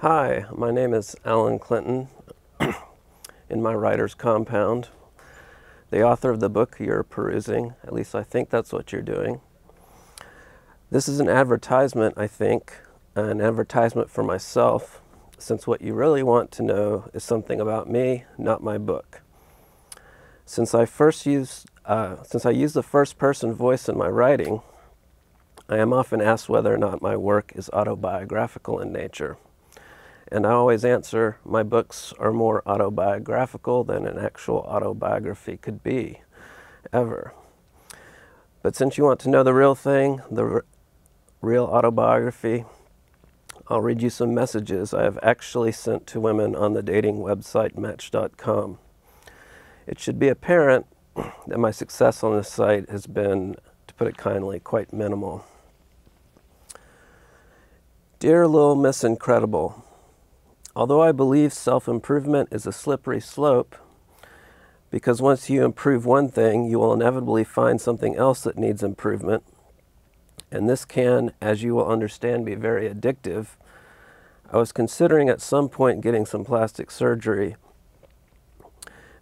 Hi, my name is Alan Clinton, in my writer's compound, the author of the book you're perusing. At least I think that's what you're doing. This is an advertisement, I think, an advertisement for myself, since what you really want to know is something about me, not my book. Since I use the first-person voice in my writing, I am often asked whether or not my work is autobiographical in nature. And I always answer, my books are more autobiographical than an actual autobiography could be, ever. But since you want to know the real thing, the real autobiography, I'll read you some messages I have actually sent to women on the dating website Match.com. It should be apparent that my success on this site has been, to put it kindly, quite minimal. Dear Little Miss Incredible, although I believe self-improvement is a slippery slope, because once you improve one thing, you will inevitably find something else that needs improvement, and this can, as you will understand, be very addictive, I was considering at some point getting some plastic surgery.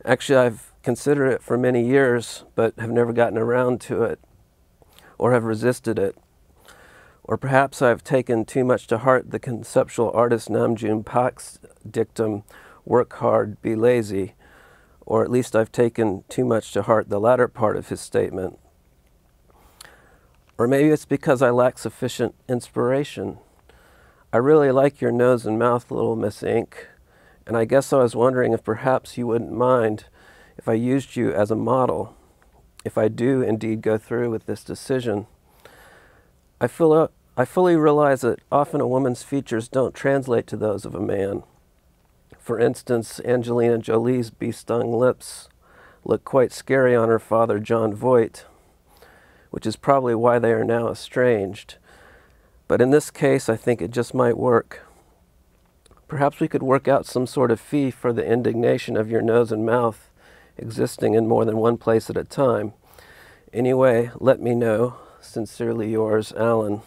Actually, I've considered it for many years, but have never gotten around to it, or have resisted it. Or perhaps I've taken too much to heart the conceptual artist Nam June Pak's dictum, work hard, be lazy, or at least I've taken too much to heart the latter part of his statement. Or maybe it's because I lack sufficient inspiration. I really like your nose and mouth, Little Miss Ink, and I guess I was wondering if perhaps you wouldn't mind if I used you as a model, if I do indeed go through with this decision. I fully realize that often a woman's features don't translate to those of a man. For instance, Angelina Jolie's bee-stung lips look quite scary on her father, John Voight, which is probably why they are now estranged. But in this case, I think it just might work. Perhaps we could work out some sort of fee for the indignation of your nose and mouth existing in more than one place at a time. Anyway, let me know. Sincerely yours, Alan.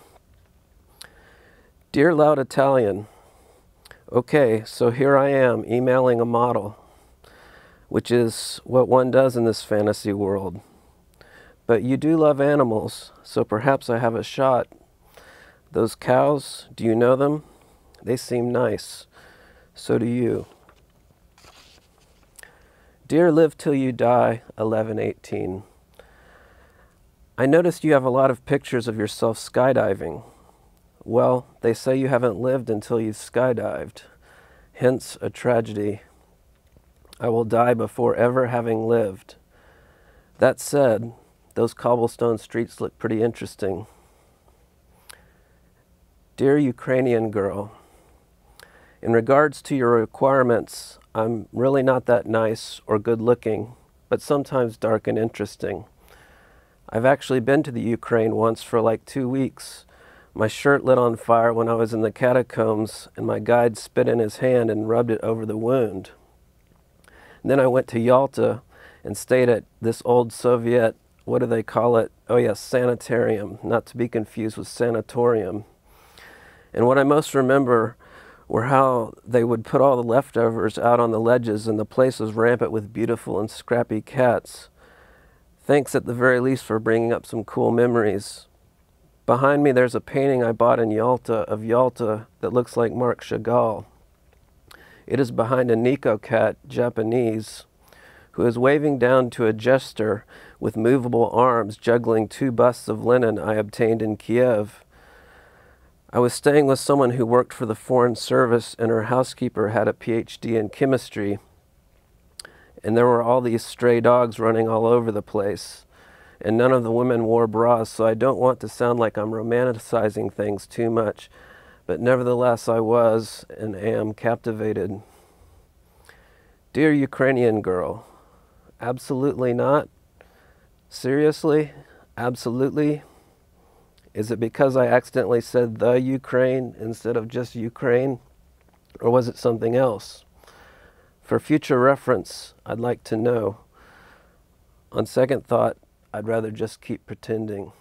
Dear Loud Italian, okay, so here I am emailing a model, which is what one does in this fantasy world. But you do love animals, so perhaps I have a shot. Those cows, do you know them? They seem nice. So do you. Dear Live Till You Die, 11/18. I noticed you have a lot of pictures of yourself skydiving. Well, they say you haven't lived until you've skydived, hence a tragedy. I will die before ever having lived. That said, those cobblestone streets look pretty interesting. Dear Ukrainian girl, in regards to your requirements, I'm really not that nice or good looking, but sometimes dark and interesting. I've actually been to the Ukraine once for like 2 weeks. My shirt lit on fire when I was in the catacombs, and my guide spit in his hand and rubbed it over the wound. And then I went to Yalta and stayed at this old Soviet, what do they call it? Oh yes, sanitarium, not to be confused with sanatorium. And what I most remember were how they would put all the leftovers out on the ledges, and the place was rampant with beautiful and scrappy cats. Thanks at the very least for bringing up some cool memories. Behind me there's a painting I bought in Yalta of Yalta that looks like Marc Chagall. It is behind a Nico cat, Japanese, who is waving down to a jester with movable arms juggling 2 busts of linen I obtained in Kiev. I was staying with someone who worked for the Foreign Service, and her housekeeper had a PhD in chemistry. And there were all these stray dogs running all over the place. And none of the women wore bras, so I don't want to sound like I'm romanticizing things too much. But nevertheless, I was and am captivated. Dear Ukrainian girl, absolutely not? Seriously? Absolutely? Is it because I accidentally said the Ukraine instead of just Ukraine? Or was it something else? For future reference, I'd like to know. On second thought, I'd rather just keep pretending.